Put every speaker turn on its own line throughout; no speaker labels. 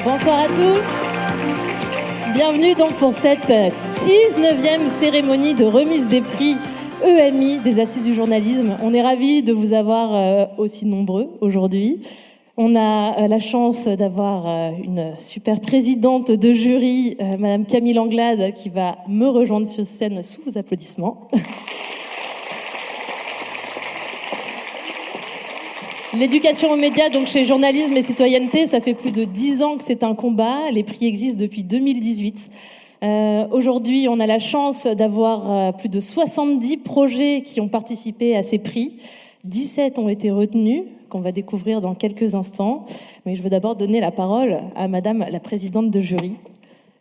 Bonsoir à tous. Bienvenue donc pour cette 19e cérémonie de remise des prix EMI des Assises du journalisme. On est ravis de vous avoir aussi nombreux aujourd'hui. On a la chance d'avoir une super présidente de jury, Madame Camille Anglade, qui va me rejoindre sur scène sous vos applaudissements. L'éducation aux médias, donc chez Journalisme et Citoyenneté, ça fait plus de 10 ans que c'est un combat. Les prix existent depuis 2018. Aujourd'hui, on a la chance d'avoir plus de 70 projets qui ont participé à ces prix. 17 ont été retenus, qu'on va découvrir dans quelques instants. Mais je veux d'abord donner la parole à Madame la présidente de jury,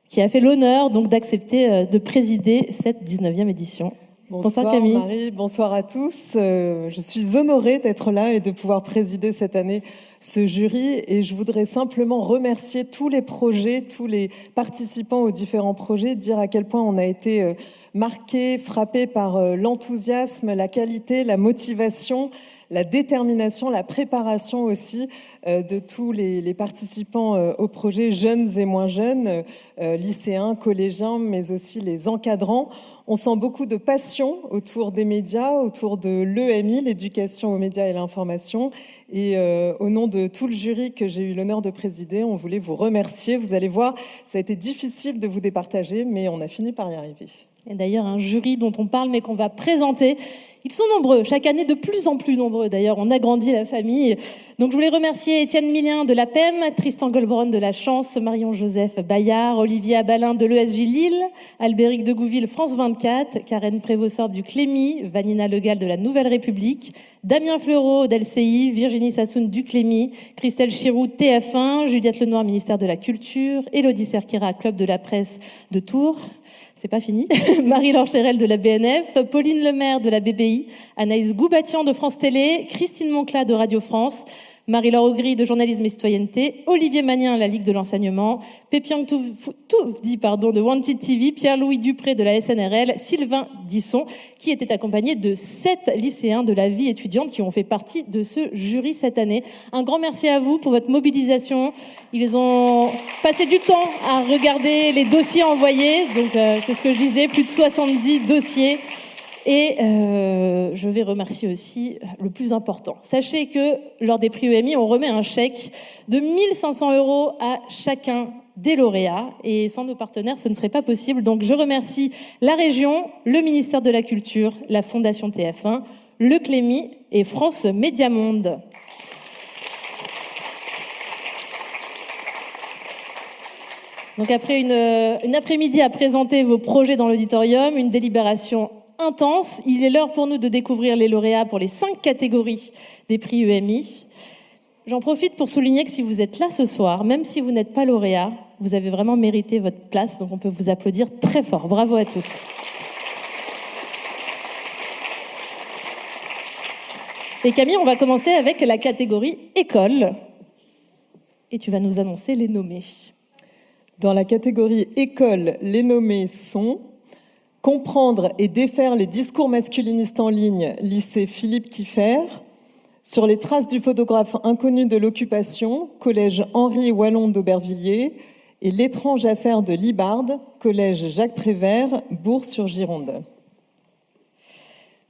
qui a fait l'honneur donc d'accepter de présider cette 19e édition.
Bonsoir
Camille.
Marie, bonsoir à tous. Je suis honorée d'être là et de pouvoir présider cette année ce jury. Et je voudrais simplement remercier tous les projets, tous les participants aux différents projets, dire à quel point on a été marqués, frappés par l'enthousiasme, la qualité, la motivation, la détermination, la préparation aussi de tous les participants au projet, jeunes et moins jeunes, lycéens, collégiens, mais aussi les encadrants. On sent beaucoup de passion autour des médias, autour de l'EMI, l'éducation aux médias et l'information. Et au nom de tout le jury que j'ai eu l'honneur de présider, on voulait vous remercier. Vous allez voir, ça a été difficile de vous départager, mais on a fini par y arriver.
Et d'ailleurs, un jury dont on parle, mais qu'on va présenter. Ils sont nombreux, chaque année de plus en plus nombreux. D'ailleurs, on agrandit la famille. Donc, je voulais remercier Étienne Millien de l'APEM, Tristan Goldbron de La Chance, Marion-Joseph Bayard, Olivier Abalin de l'ESJ Lille, Albéric de Gouville, France 24, Karen Prévost-Sorbe du Clémy, Vanina Legal de la Nouvelle République, Damien Fleureau d'LCI, Virginie Sassoun du Clémy, Christelle Chiroux TF1, Juliette Lenoir, ministère de la Culture, Élodie Cerquera, Club de la Presse de Tours. C'est pas fini. Marie-Laure Chérel de la BNF, Pauline Lemaire de la BPI, Anaïs Goubatian de France Télé, Christine Moncla de Radio France, Marie-Laure Augry de Journalisme et Citoyenneté, Olivier Magnien, la Ligue de l'Enseignement, Pépiang Touvdi de Wanted TV, Pierre-Louis Dupré de la SNRL, Sylvain Disson, qui était accompagné de 7 lycéens de la vie étudiante qui ont fait partie de ce jury cette année. Un grand merci à vous pour votre mobilisation. Ils ont passé du temps à regarder les dossiers envoyés. Donc, c'est ce que je disais, plus de 70 dossiers. Et je vais remercier aussi le plus important. Sachez que lors des prix EMI, on remet un chèque de 1 500 € à chacun des lauréats. Et sans nos partenaires, ce ne serait pas possible. Donc je remercie la région, le ministère de la Culture, la Fondation TF1, le Clémy et France Média Monde. Donc après une après-midi à présenter vos projets dans l'auditorium, une délibération intense, il est l'heure pour nous de découvrir les lauréats pour les 5 catégories des prix EMI. J'en profite pour souligner que si vous êtes là ce soir, même si vous n'êtes pas lauréat, vous avez vraiment mérité votre place, donc on peut vous applaudir très fort. Bravo à tous. Et Camille, on va commencer avec la catégorie école. Et tu vas nous annoncer les nommés.
Dans la catégorie école, les nommés sont Comprendre et défaire les discours masculinistes en ligne, lycée Philippe Kieffer. Sur les traces du photographe inconnu de l'occupation, collège Henri Wallon d'Aubervilliers. Et l'étrange affaire de Libarde, collège Jacques Prévert, Bourg-sur-Gironde.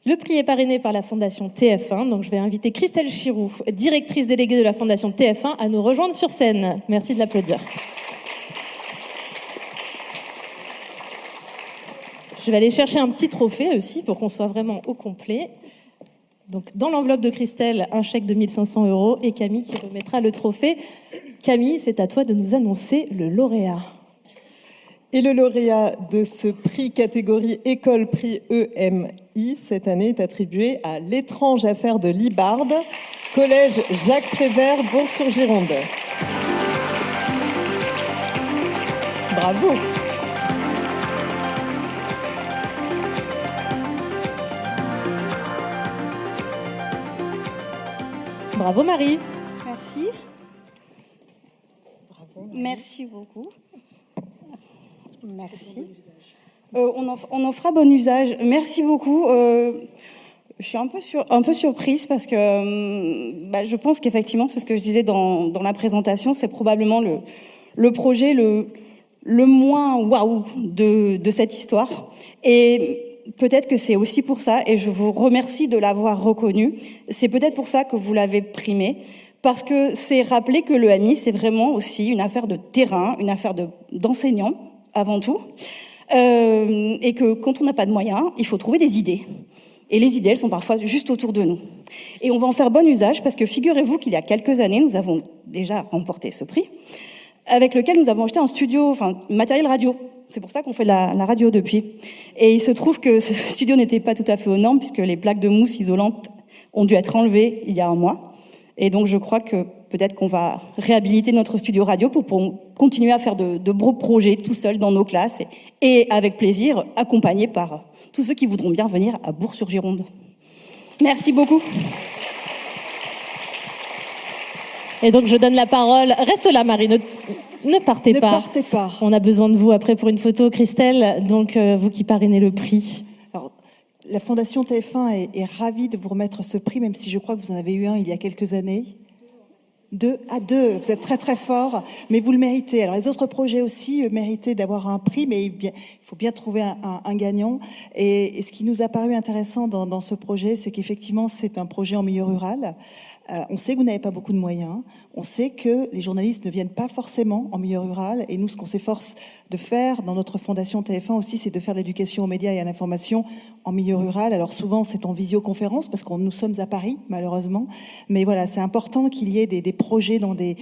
Le prix est parrainé par la Fondation TF1. Donc je vais inviter Christelle Chiroux, directrice déléguée de la Fondation TF1, à nous rejoindre sur scène. Merci de l'applaudir. Je vais aller chercher un petit trophée aussi pour qu'on soit vraiment au complet. Donc, dans l'enveloppe de Christelle, un chèque de 1 500 € et Camille qui remettra le trophée. Camille, c'est à toi de nous annoncer le lauréat.
Et le lauréat de ce prix catégorie école prix EMI cette année est attribué à l'étrange affaire de Libarde, collège Jacques Prévert, Bourg-sur-Gironde. Bravo.
Bravo Marie.
Merci. Bravo. Merci beaucoup. Merci. On en fera bon usage. Merci beaucoup. Je suis un peu surprise parce que je pense qu'effectivement, c'est ce que je disais dans la présentation, c'est probablement le projet le moins waouh de cette histoire. Et peut-être que c'est aussi pour ça, et je vous remercie de l'avoir reconnu, c'est peut-être pour ça que vous l'avez primé, parce que c'est rappeler que l'EMI, c'est vraiment aussi une affaire de terrain, une affaire d'enseignants, avant tout, et que quand on n'a pas de moyens, il faut trouver des idées. Et les idées, elles sont parfois juste autour de nous. Et on va en faire bon usage, parce que figurez-vous qu'il y a quelques années, nous avons déjà remporté ce prix, avec lequel nous avons acheté un studio, enfin, matériel radio. C'est pour ça qu'on fait la radio depuis. Et il se trouve que ce studio n'était pas tout à fait aux normes, puisque les plaques de mousse isolantes ont dû être enlevées il y a un mois. Et donc, je crois que peut-être qu'on va réhabiliter notre studio radio pour continuer à faire de beaux projets tout seul dans nos classes et avec plaisir, accompagnés par tous ceux qui voudront bien venir à Bourg-sur-Gironde. Merci beaucoup.
Et donc, je donne la parole. Reste là, Marie, ne partez pas.
Ne partez pas.
On a besoin de vous après pour une photo, Christelle. Donc, vous qui parrainez le prix.
Alors, la Fondation TF1 est ravie de vous remettre ce prix, même si je crois que vous en avez eu un il y a quelques années. Deux, vous êtes très très fort, mais vous le méritez. Alors les autres projets aussi méritaient d'avoir un prix, mais il faut bien trouver un gagnant. Et ce qui nous a paru intéressant dans ce projet, c'est qu'effectivement c'est un projet en milieu rural. On sait que vous n'avez pas beaucoup de moyens, on sait que les journalistes ne viennent pas forcément en milieu rural, et nous, ce qu'on s'efforce de faire dans notre fondation TF1 aussi, c'est de faire de l'éducation aux médias et à l'information en milieu rural. Alors souvent, c'est en visioconférence, parce que nous sommes à Paris, malheureusement, mais voilà, c'est important qu'il y ait des projets dans des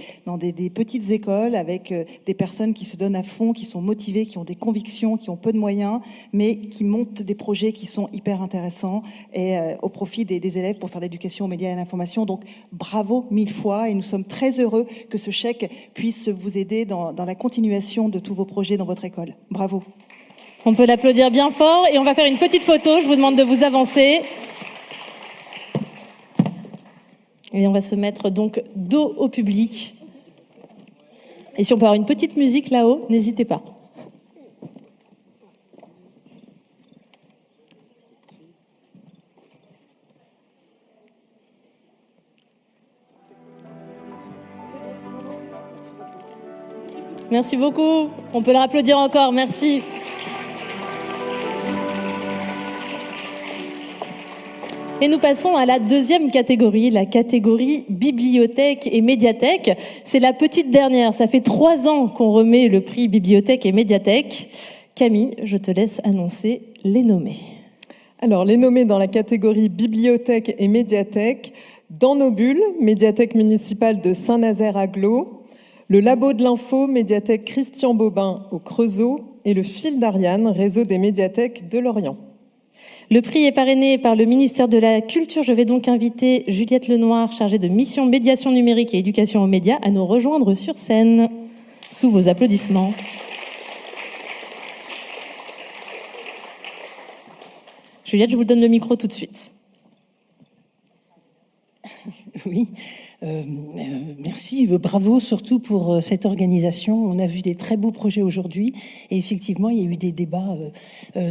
petites écoles, avec des personnes qui se donnent à fond, qui sont motivées, qui ont des convictions, qui ont peu de moyens, mais qui montent des projets qui sont hyper intéressants, et au profit des élèves pour faire de l'éducation aux médias et à l'information. Donc, bravo 1000 fois, et nous sommes très heureux que ce chèque puisse vous aider dans la continuation de tous vos projets dans votre école. Bravo.
On peut l'applaudir bien fort et on va faire une petite photo. Je vous demande de vous avancer. Et on va se mettre donc dos au public. Et si on peut avoir une petite musique là-haut, n'hésitez pas. Merci beaucoup. On peut leur applaudir encore. Merci. Et nous passons à la deuxième catégorie, la catégorie bibliothèque et médiathèque. C'est la petite dernière. Ça fait 3 ans qu'on remet le prix bibliothèque et médiathèque. Camille, je te laisse annoncer les nommés.
Alors, les nommés dans la catégorie bibliothèque et médiathèque, dans nos bulles, médiathèque municipale de Saint-Nazaire-Aglo, le Labo de l'Info, médiathèque Christian Bobin au Creusot, et le Fil d'Ariane, réseau des médiathèques de Lorient.
Le prix est parrainé par le ministère de la Culture. Je vais donc inviter Juliette Lenoir, chargée de mission médiation numérique et éducation aux médias, à nous rejoindre sur scène, sous vos applaudissements. Juliette, je vous donne le micro tout de suite.
Oui, merci, bravo surtout pour cette organisation. On a vu des très beaux projets aujourd'hui et effectivement, il y a eu des débats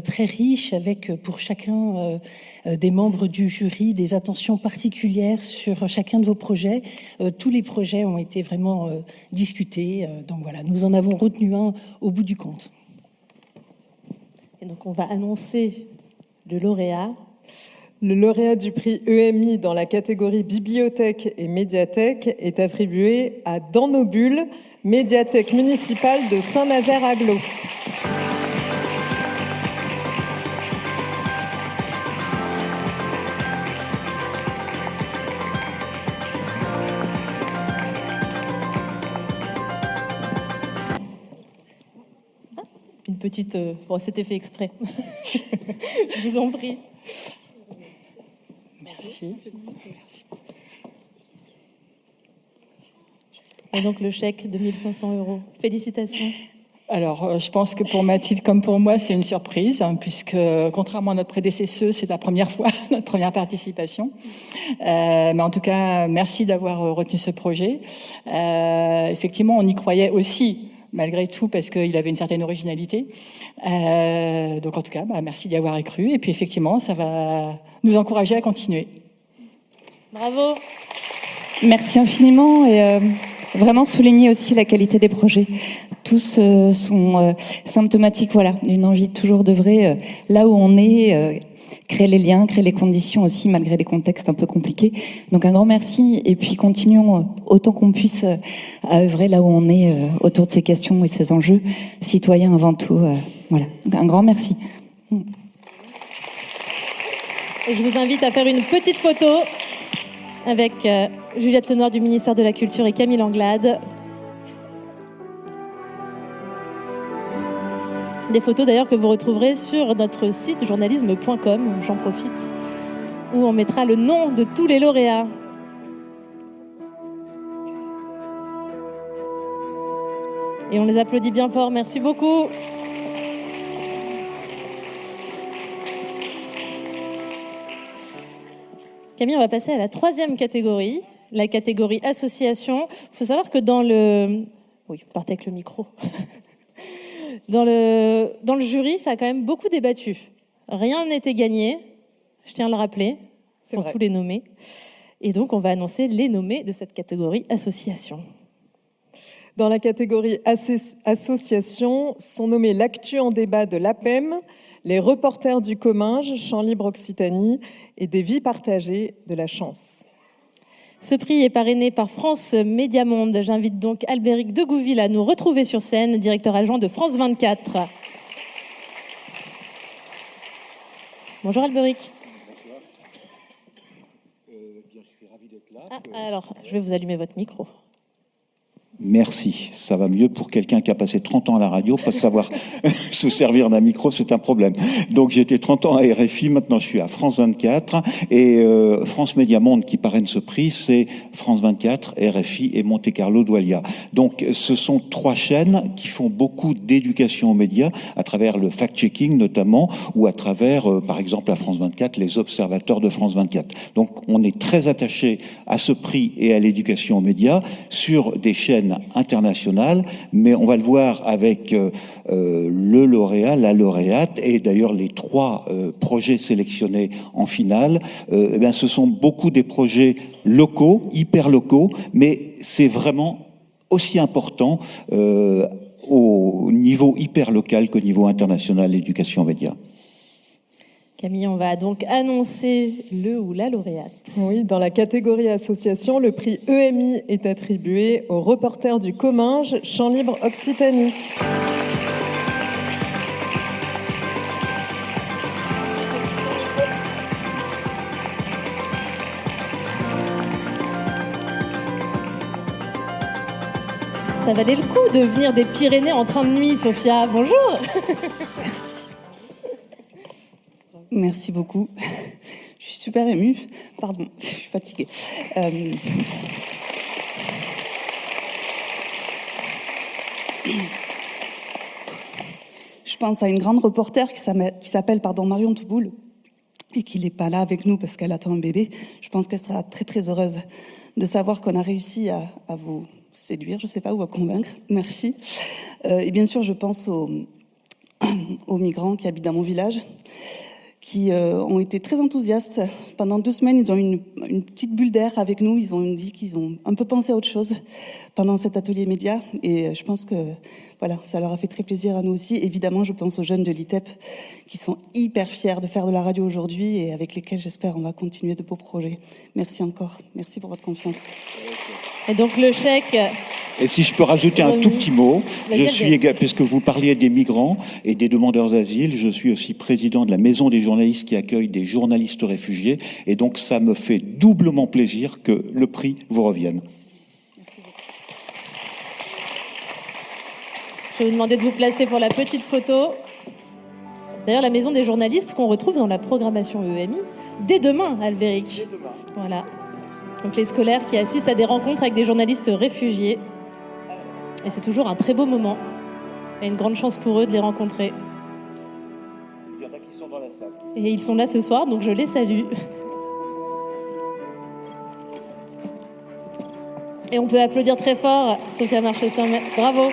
très riches avec pour chacun des membres du jury des attentions particulières sur chacun de vos projets. Tous les projets ont été vraiment discutés, donc voilà, nous en avons retenu un au bout du compte.
Et donc on va annoncer le lauréat.
Le lauréat du prix EMI dans la catégorie bibliothèque et médiathèque est attribué à Dans nos bulles, médiathèque municipale de Saint-Nazaire-Aglo.
Une petite... Bon, c'était fait exprès. Je vous en prie.
Merci.
Et donc le chèque de 1 500 €. Félicitations.
Alors, je pense que pour Mathilde comme pour moi, c'est une surprise, hein, puisque contrairement à notre prédécesseuse, c'est la première fois, notre première participation. Mais en tout cas, merci d'avoir retenu ce projet. Effectivement, on y croyait aussi, malgré tout, parce qu'il avait une certaine originalité. Donc en tout cas, merci d'y avoir cru. Et puis effectivement, ça va nous encourager à continuer.
Bravo.
Merci infiniment. Et
vraiment souligner aussi la qualité des projets. Tous sont symptomatiques, voilà, d'une envie toujours d'œuvrer là où on est, créer les liens, créer les conditions aussi, malgré les contextes un peu compliqués. Donc un grand merci, et puis continuons autant qu'on puisse à œuvrer là où on est autour de ces questions et ces enjeux citoyens avant tout. Voilà, donc un grand merci.
Et je vous invite à faire une petite photo avec Juliette Lenoir du ministère de la Culture et Camille Anglade. Des photos d'ailleurs que vous retrouverez sur notre site journalisme.com, j'en profite, où on mettra le nom de tous les lauréats. Et on les applaudit bien fort, merci beaucoup. Camille, on va passer à la 3e catégorie, la catégorie association. Il faut savoir que dans le... Oui, partez avec le micro. Dans le jury, ça a quand même beaucoup débattu. Rien n'était gagné, je tiens à le rappeler, pour tous les nommés. Et donc, on va annoncer les nommés de cette catégorie association.
Dans la catégorie association sont nommés l'Actu en débat de l'APEM, les Reporters du Comminges, Champ Libre Occitanie et des Vies partagées de la Chance.
Ce prix est parrainé par France Média Monde. J'invite donc Albéric Degouville à nous retrouver sur scène, directeur adjoint de France 24. Bonjour Albéric.
Bonsoir. Je suis ravi d'être là.
Alors, je vais vous allumer votre micro.
Merci, ça va mieux pour quelqu'un qui a passé 30 ans à la radio, pas savoir se servir d'un micro, c'est un problème. Donc j'étais 30 ans à RFI, maintenant je suis à France 24, et France Média Monde qui parraine ce prix, c'est France 24, RFI et Monte Carlo Doualiya. Donc ce sont 3 chaînes qui font beaucoup d'éducation aux médias, à travers le fact-checking notamment, ou à travers, par exemple, à France 24, les observateurs de France 24. Donc on est très attaché à ce prix et à l'éducation aux médias sur des chaînes internationale, mais on va le voir avec le lauréat, la lauréate, et d'ailleurs les 3 projets sélectionnés en finale. Eh bien, ce sont beaucoup des projets locaux, hyper locaux, mais c'est vraiment aussi important au niveau hyper local qu'au niveau international, l'éducation aux médias.
Camille, on va donc annoncer le ou la lauréate.
Oui, dans la catégorie association, le prix EMI est attribué aux Reporters du Comminges, Champ Libre Occitanie.
Ça valait le coup de venir des Pyrénées en train de nuit, Sophia. Bonjour.
Merci. Merci beaucoup. Je suis super émue. Pardon, je suis fatiguée. Je pense à une grande reporter qui s'appelle Marion Touboul et qui n'est pas là avec nous parce qu'elle attend un bébé. Je pense qu'elle sera très très heureuse de savoir qu'on a réussi à vous séduire, je ne sais pas, ou à convaincre. Merci. Et bien sûr, je pense aux migrants qui habitent dans mon village, qui ont été très enthousiastes. Pendant 2 semaines, ils ont eu une petite bulle d'air avec nous. Ils ont dit qu'ils ont un peu pensé à autre chose pendant cet atelier média. Et je pense que voilà, ça leur a fait très plaisir à nous aussi. Évidemment, je pense aux jeunes de l'ITEP qui sont hyper fiers de faire de la radio aujourd'hui et avec lesquels, j'espère, on va continuer de beaux projets. Merci encore. Merci pour votre confiance.
Et donc le chèque...
Et si je peux rajouter un tout petit mot, puisque vous parliez des migrants et des demandeurs d'asile, je suis aussi président de la Maison des journalistes qui accueille des journalistes réfugiés. Et donc ça me fait doublement plaisir que le prix vous revienne.
Merci beaucoup.
Je vais vous demander de vous placer pour la petite photo. D'ailleurs, la Maison des journalistes qu'on retrouve dans la programmation EMI dès demain, Albéric.
Dès demain.
Voilà. Donc les scolaires qui assistent à des rencontres avec des journalistes réfugiés. Et c'est toujours un très beau moment. Et une grande chance pour eux de les rencontrer.
Il y en a qui sont dans la salle.
Et ils sont là ce soir, donc je les salue. Et on peut applaudir très fort Sophia Marchessin. Bravo.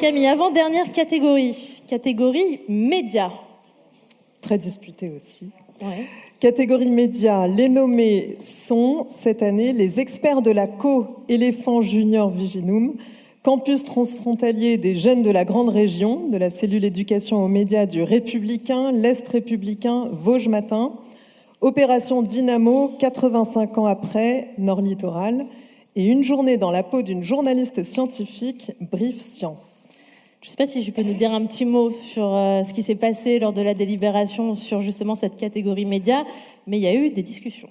Camille, avant-dernière catégorie. Catégorie médias.
Très disputé aussi.
Ouais.
Catégorie médias, les nommés sont cette année les experts de la co-éléphant junior Viginum, campus transfrontalier des jeunes de la grande région, de la cellule éducation aux médias du Républicain, l'Est républicain, Vosges Matin, opération Dynamo, 85 ans après, Nord Littoral, et une journée dans la peau d'une journaliste scientifique, Brief Science.
Je ne sais pas si je peux nous dire un petit mot sur ce qui s'est passé lors de la délibération sur justement cette catégorie média, mais il y a eu des discussions.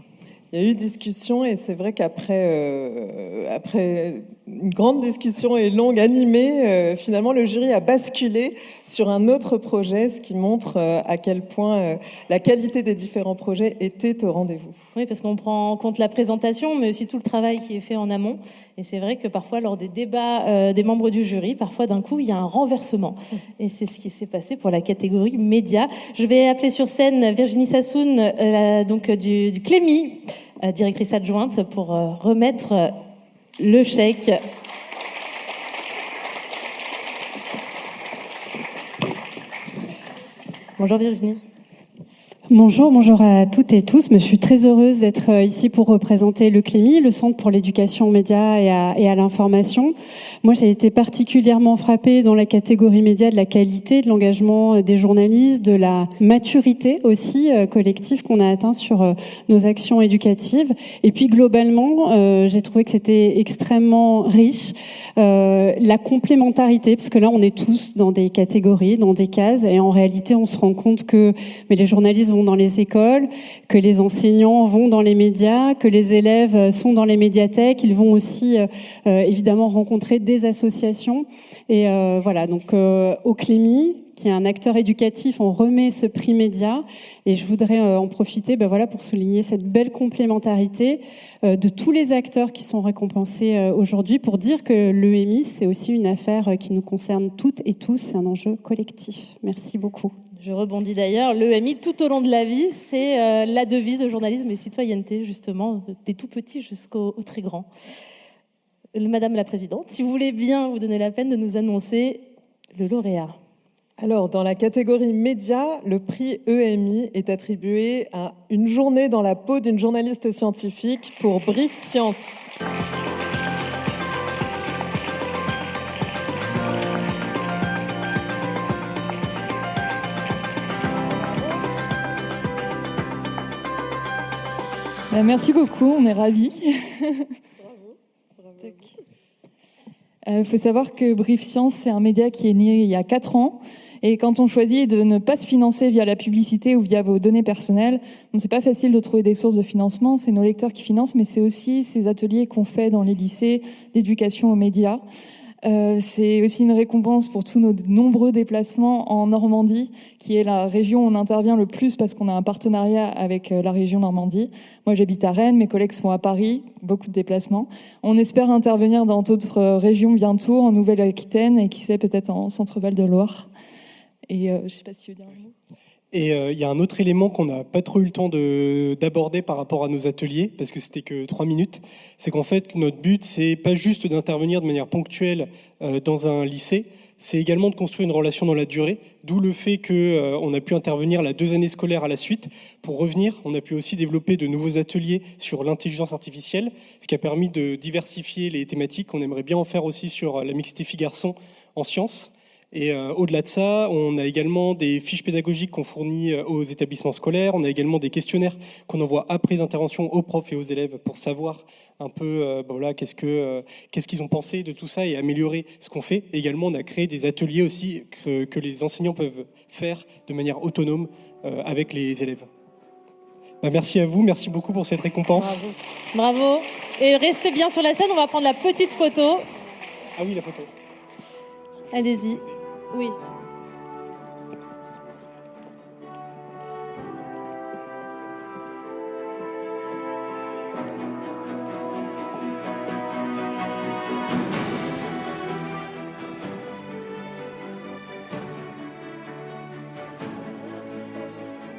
Il y a eu discussion et c'est vrai qu'après après une grande discussion et longue, animée, finalement le jury a basculé sur un autre projet, ce qui montre à quel point la qualité des différents projets était au rendez-vous.
Oui, parce qu'on prend en compte la présentation, mais aussi tout le travail qui est fait en amont. Et c'est vrai que parfois, lors des débats des membres du jury, parfois d'un coup, il y a un renversement. Et c'est ce qui s'est passé pour la catégorie médias. Je vais appeler sur scène Virginie Sassoun, donc du Clémy, directrice adjointe, pour remettre le chèque. Bonjour Virginie.
Bonjour à toutes et tous. Je suis très heureuse d'être ici pour représenter le Clémy, le Centre pour l'éducation aux médias et à l'information. Moi, j'ai été particulièrement frappée dans la catégorie médias de la qualité, de l'engagement des journalistes, de la maturité aussi collective qu'on a atteint sur nos actions éducatives. Et puis globalement, j'ai trouvé que c'était extrêmement riche. La complémentarité, parce que là, on est tous dans des catégories, dans des cases, et en réalité, on se rend compte que les journalistes vont dans les écoles, que les enseignants vont dans les médias, que les élèves sont dans les médiathèques. Ils vont aussi évidemment rencontrer des associations. Et voilà, donc au Clémy, qui est un acteur éducatif, on remet ce prix média. Et je voudrais en profiter pour souligner cette belle complémentarité de tous les acteurs qui sont récompensés aujourd'hui, pour dire que l'EMI, c'est aussi une affaire qui nous concerne toutes et tous. C'est un enjeu collectif. Merci beaucoup.
Je rebondis d'ailleurs, l'EMI tout au long de la vie, c'est la devise de journalisme et citoyenneté, justement, des tout petits jusqu'aux très grands. Madame la Présidente, si vous voulez bien vous donner la peine de nous annoncer le lauréat.
Alors, dans la catégorie médias, le prix EMI est attribué à une journée dans la peau d'une journaliste scientifique pour Brief Science.
Merci beaucoup, on est ravis. Il faut savoir que Brief Science, c'est un média qui est né il y a 4 ans. Et quand on choisit de ne pas se financer via la publicité ou via vos données personnelles, c'est pas facile de trouver des sources de financement. C'est nos lecteurs qui financent, mais c'est aussi ces ateliers qu'on fait dans les lycées d'éducation aux médias. C'est aussi une récompense pour tous nos nombreux déplacements en Normandie, qui est la région où on intervient le plus parce qu'on a un partenariat avec la région Normandie. Moi, j'habite à Rennes, mes collègues sont à Paris, beaucoup de déplacements. On espère intervenir dans d'autres régions bientôt, en Nouvelle-Aquitaine et qui sait peut-être en Centre-Val de Loire. Et je ne sais pas si tu veux dire un mot.
Et il y a un autre élément qu'on n'a pas trop eu le temps d'aborder par rapport à nos ateliers, parce que c'était que 3 minutes, c'est qu'en fait, notre but, c'est pas juste d'intervenir de manière ponctuelle dans un lycée, c'est également de construire une relation dans la durée, d'où le fait qu'on a pu intervenir 2 années scolaires à la suite. Pour revenir, on a pu aussi développer de nouveaux ateliers sur l'intelligence artificielle, ce qui a permis de diversifier les thématiques. On aimerait bien en faire aussi sur la mixité filles-garçons en sciences. Et au-delà de ça, on a également des fiches pédagogiques qu'on fournit aux établissements scolaires. On a également des questionnaires qu'on envoie après intervention aux profs et aux élèves pour savoir un peu qu'est-ce qu'ils ont pensé de tout ça et améliorer ce qu'on fait. Et également, on a créé des ateliers aussi que les enseignants peuvent faire de manière autonome avec les élèves. Merci à vous, merci beaucoup pour cette récompense.
Bravo. Bravo. Et restez bien sur la scène, on va prendre la petite photo.
Ah oui, la photo.
Allez-y. Oui.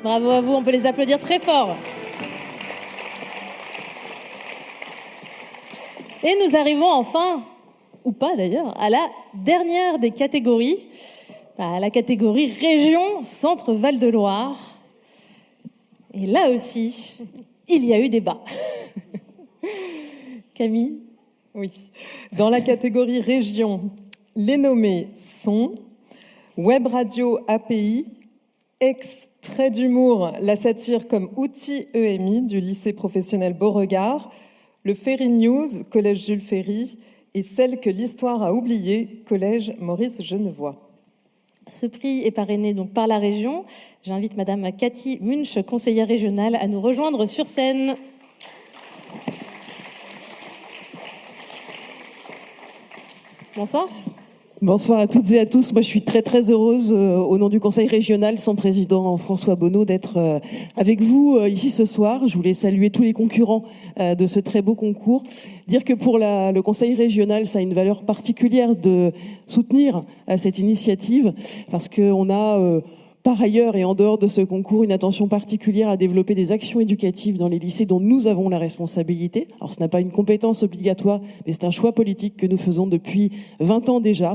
Bravo à vous, on peut les applaudir très fort. Et nous arrivons enfin, ou pas d'ailleurs, à la dernière des catégories, à la catégorie région Centre Val de Loire. Et là aussi, il y a eu débat. Camille?
Oui. Dans la catégorie région, les nommés sont Web Radio API, Trait d'humour, la satire comme outil EMI du lycée professionnel Beauregard, le Ferry News, collège Jules Ferry, et celle que l'histoire a oubliée, collège Maurice Genevoix.
Ce prix est parrainé donc par la région. J'invite Madame Cathy Munch, conseillère régionale, à nous rejoindre sur scène. Bonsoir.
Bonsoir à toutes et à tous. Moi, je suis très heureuse, au nom du Conseil régional, son président François Bonneau, d'être avec vous ici ce soir. Je voulais saluer tous les concurrents de ce très beau concours. Dire que pour le Conseil régional, ça a une valeur particulière de soutenir cette initiative, parce qu'on a par ailleurs, et en dehors de ce concours, une attention particulière à développer des actions éducatives dans les lycées dont nous avons la responsabilité. Alors, ce n'est pas une compétence obligatoire, mais c'est un choix politique que nous faisons depuis 20 ans déjà.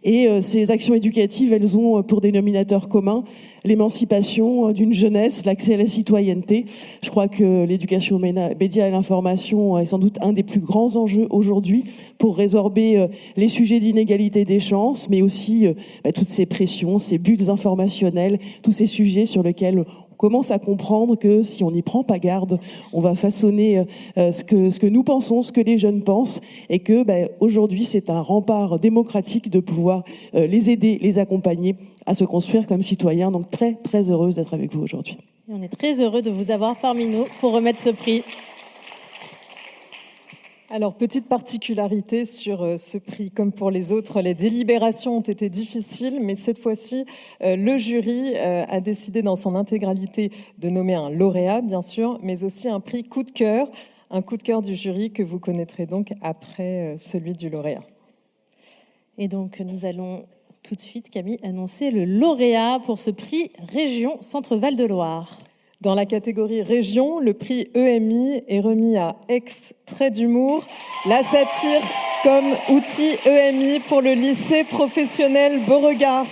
Et ces actions éducatives, elles ont pour dénominateur commun l'émancipation d'une jeunesse, l'accès à la citoyenneté. Je crois que l'éducation aux médias et l'information est sans doute un des plus grands enjeux aujourd'hui pour résorber les sujets d'inégalité des chances, mais aussi toutes ces pressions, ces bulles informationnelles, tous ces sujets sur lesquels on commence à comprendre que si on n'y prend pas garde, on va façonner ce que nous pensons, ce que les jeunes pensent, et que aujourd'hui c'est un rempart démocratique de pouvoir les aider, les accompagner à se construire comme citoyens. Donc très heureuse d'être avec vous aujourd'hui.
On est très heureux de vous avoir parmi nous pour remettre ce prix.
Alors, petite particularité sur ce prix, comme pour les autres, les délibérations ont été difficiles, mais cette fois-ci, le jury a décidé dans son intégralité de nommer un lauréat, bien sûr, mais aussi un prix coup de cœur du jury que vous connaîtrez donc après celui du lauréat.
Et donc, nous allons tout de suite, Camille, annoncer le lauréat pour ce prix Région Centre-Val de Loire.
Dans la catégorie région, le prix EMI est remis à Trait d'humour, la satire comme outil EMI pour le lycée professionnel Beauregard.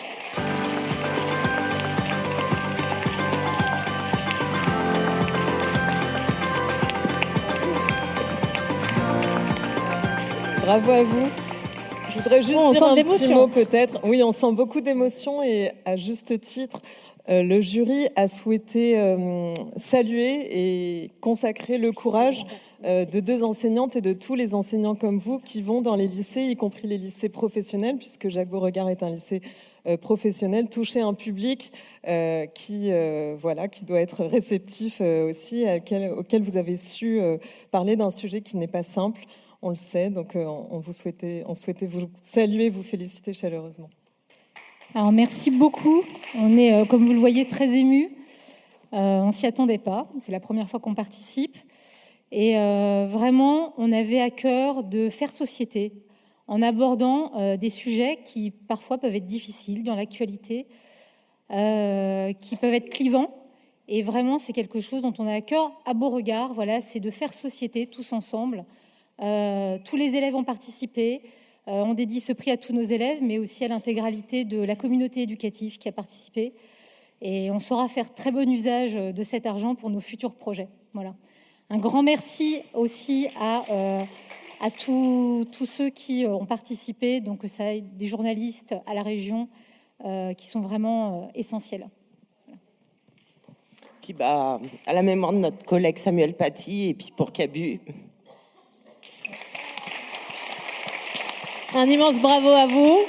Bravo à vous. Je voudrais juste dire un petit mot peut-être. Oui, on sent beaucoup d'émotion et à juste titre. Le jury a souhaité saluer et consacrer le courage de 2 enseignantes et de tous les enseignants comme vous qui vont dans les lycées, y compris les lycées professionnels, puisque Jacques Beauregard est un lycée professionnel, toucher un public qui doit être réceptif aussi, auquel vous avez su parler d'un sujet qui n'est pas simple, on le sait, donc on souhaitait vous saluer, vous féliciter chaleureusement.
Alors merci beaucoup. On est, comme vous le voyez, très émus. On s'y attendait pas. C'est la première fois qu'on participe. Et vraiment, on avait à cœur de faire société en abordant des sujets qui parfois peuvent être difficiles dans l'actualité, qui peuvent être clivants. Et vraiment, c'est quelque chose dont on a à cœur à Beauregard. Voilà, c'est de faire société tous ensemble. Tous les élèves ont participé. On dédie ce prix à tous nos élèves, mais aussi à l'intégralité de la communauté éducative qui a participé. Et on saura faire très bon usage de cet argent pour nos futurs projets. Voilà. Un grand merci aussi à tous ceux qui ont participé, donc ça aide des journalistes à la région qui sont vraiment essentiels.
Voilà. Puis à la mémoire de notre collègue Samuel Paty et puis pour Cabu.
Un immense bravo à vous.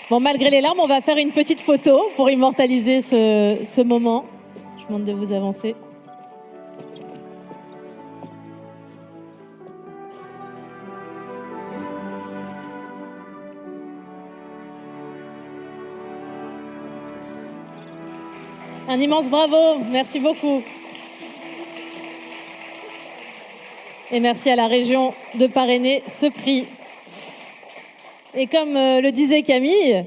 Bon, malgré les larmes, on va faire une petite photo pour immortaliser ce moment. Je vous demande de vous avancer. Un immense bravo. Merci beaucoup. Et merci à la région de parrainer ce prix. Et comme le disait Camille...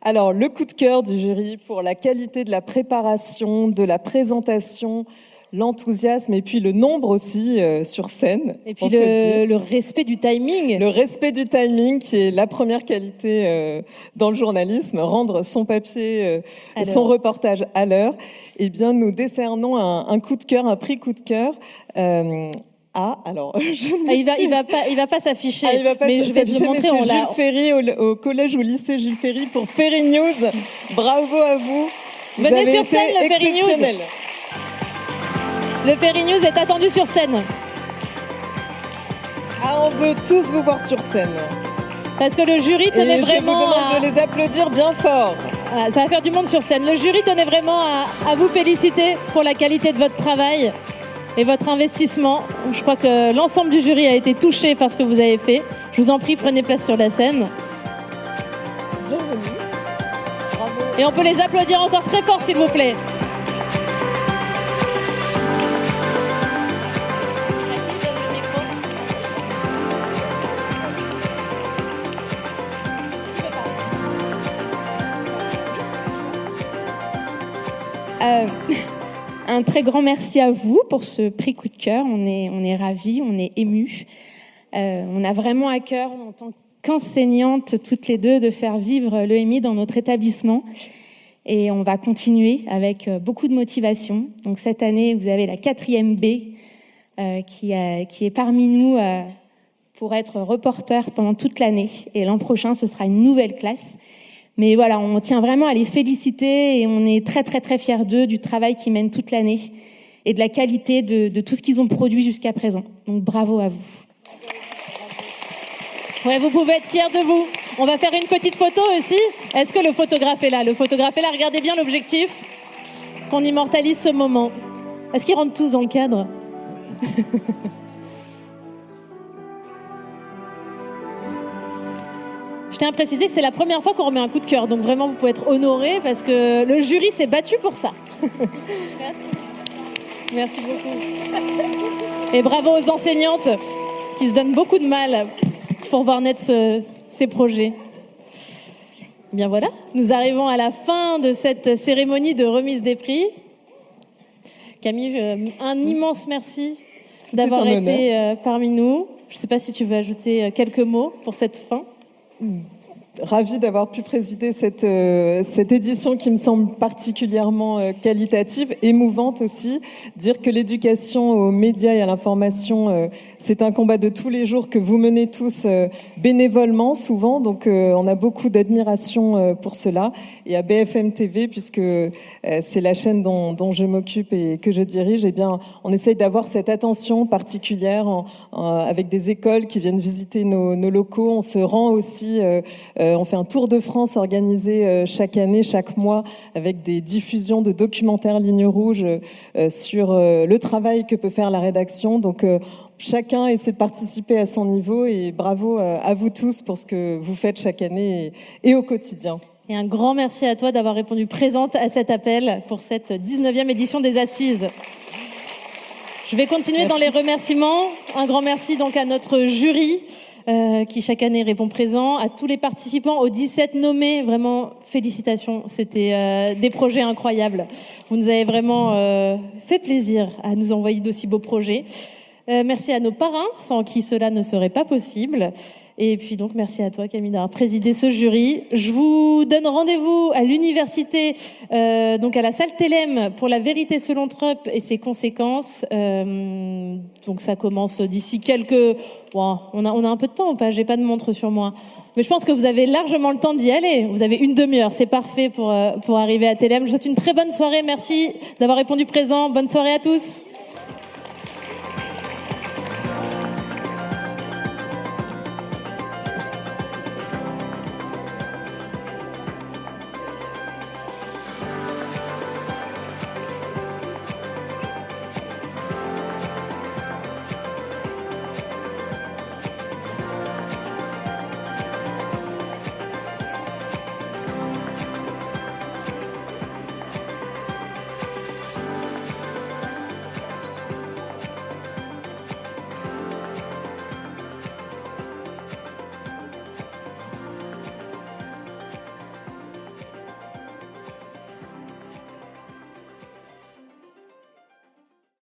Alors, le coup de cœur du jury pour la qualité de la préparation, de la présentation, l'enthousiasme et puis le nombre aussi sur scène.
Et puis le respect du timing.
Le respect du timing qui est la première qualité dans le journalisme, rendre son papier et son reportage à l'heure. Eh bien, nous décernons un coup de cœur, un prix coup de cœur.
Il va pas s'afficher, mais je vais te le montrer.
C'est Jules Ferry au collège ou lycée Jules Ferry pour Ferry News. Bravo à vous.
Venez sur scène, le Ferry News. Le Ferry News est attendu sur scène.
On veut tous vous voir sur scène.
Parce que le jury tenait vraiment.
Je vous demande de les applaudir bien fort.
Voilà, ça va faire du monde sur scène. Le jury tenait vraiment à vous féliciter pour la qualité de votre travail et votre investissement. Je crois que l'ensemble du jury a été touché par ce que vous avez fait. Je vous en prie, prenez place sur la scène.
Bienvenue. Bravo.
Et on peut les applaudir encore très fort, s'il vous plaît.
Un très grand merci à vous pour ce prix coup de cœur. On est ravis, on est émus. On a vraiment à cœur, en tant qu'enseignantes toutes les deux, de faire vivre l'EMI dans notre établissement. Et on va continuer avec beaucoup de motivation. Donc cette année, vous avez la 4e B qui est parmi nous pour être reporter pendant toute l'année. Et l'an prochain, ce sera une nouvelle classe. Mais voilà, on tient vraiment à les féliciter et on est très, très, très fiers d'eux, du travail qu'ils mènent toute l'année et de la qualité de tout ce qu'ils ont produit jusqu'à présent. Donc bravo à vous.
Ouais, vous pouvez être fiers de vous. On va faire une petite photo aussi. Est-ce que le photographe est là? Le photographe est là. Regardez bien l'objectif. Qu'on immortalise ce moment. Est-ce qu'ils rentrent tous dans le cadre? Je tiens à préciser que c'est la première fois qu'on remet un coup de cœur, donc vraiment vous pouvez être honorés parce que le jury s'est battu pour ça.
Merci.
Merci beaucoup. Et bravo aux enseignantes qui se donnent beaucoup de mal pour voir naître ces projets. Bien voilà, nous arrivons à la fin de cette cérémonie de remise des prix. Camille, un immense merci d'avoir été parmi nous. Je ne sais pas si tu veux ajouter quelques mots pour cette fin.
Ravie d'avoir pu présider cette édition qui me semble particulièrement qualitative, émouvante aussi. Dire que l'éducation aux médias et à l'information, c'est un combat de tous les jours que vous menez tous bénévolement souvent. Donc on a beaucoup d'admiration pour cela. Et à BFM TV, puisque c'est la chaîne dont je m'occupe et que je dirige, eh bien, on essaye d'avoir cette attention particulière avec des écoles qui viennent visiter nos locaux. On se rend aussi... on fait un tour de France organisé chaque année, chaque mois, avec des diffusions de documentaires Ligne Rouge sur le travail que peut faire la rédaction. Donc, chacun essaie de participer à son niveau et bravo à vous tous pour ce que vous faites chaque année et au quotidien.
Et un grand merci à toi d'avoir répondu présente à cet appel pour cette 19e édition des Assises. Je vais continuer dans les remerciements. Un grand merci donc à notre jury qui chaque année répond présent, à tous les participants, aux 17 nommés, vraiment félicitations, c'était des projets incroyables. Vous nous avez vraiment fait plaisir à nous envoyer d'aussi beaux projets. Merci à nos parrains, sans qui cela ne serait pas possible. Et puis donc merci à toi Camille d'avoir présidé ce jury. Je vous donne rendez-vous à l'université, donc à la salle Télème pour la vérité selon Trump et ses conséquences. Donc ça commence d'ici quelques... Bon, on a un peu de temps ou pas? J'ai pas de montre sur moi. Mais je pense que vous avez largement le temps d'y aller. Vous avez une demi-heure, c'est parfait pour arriver à Télème. Je vous souhaite une très bonne soirée. Merci d'avoir répondu présent. Bonne soirée à tous.